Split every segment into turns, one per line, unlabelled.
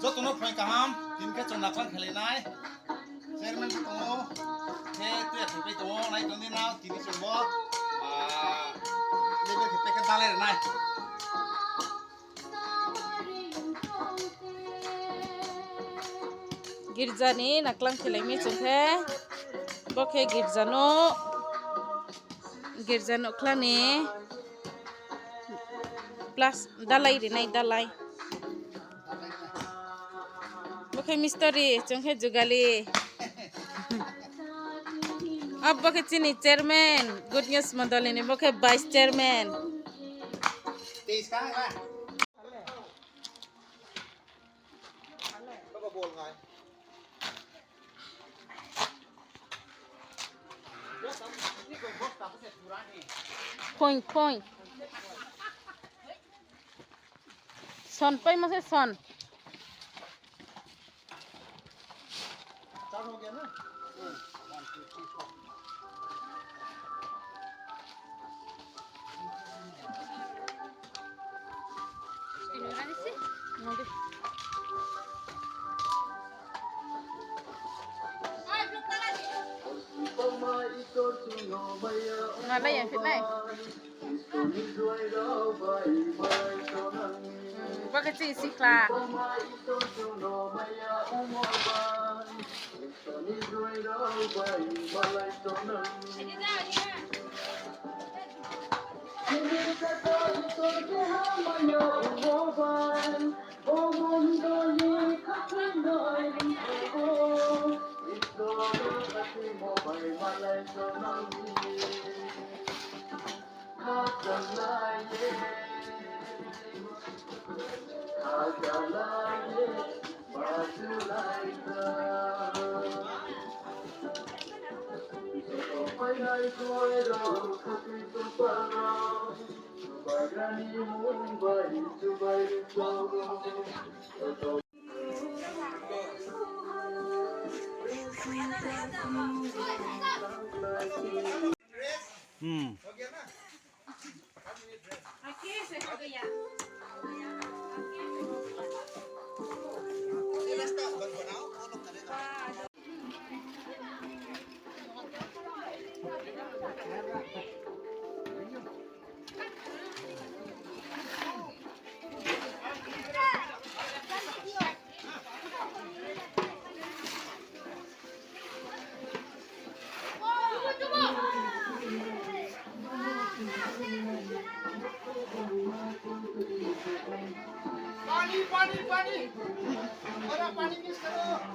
cho tụi nó phải cảm tin cái trong nạp sang khởi này xem mình tụi nó thế tuyệt thì bây tụi này tụi nào thì đi xuống bó bây giờ thì cái ta lên này
गिरजा नि naklang khilai mi chungkhe bokhe गिरजा no khlani plus dalai rinai dalai bokhe misteri chungkhe jugali ab bokhe Tini chairman good news mandalini bokhe vice chairman
tis ka ba có buồn rồi
point son pai ma se son
sao हो गया ना
ngồi đây em phía này có cái gì xí là
पानी अरे पानी miss करो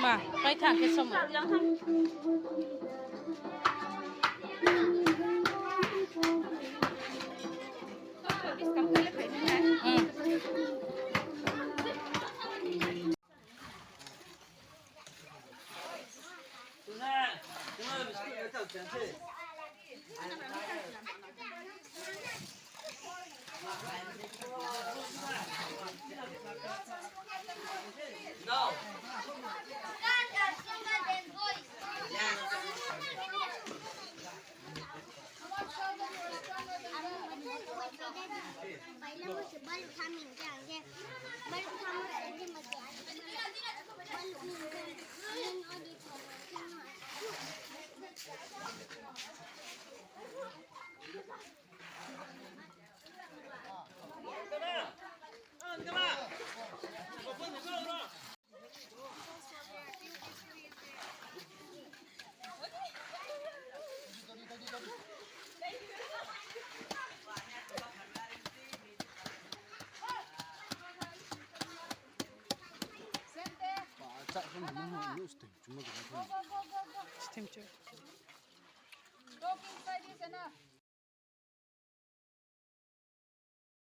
mà quay thẳng cái sông này.
No.
Steam too.
Go inside is enough.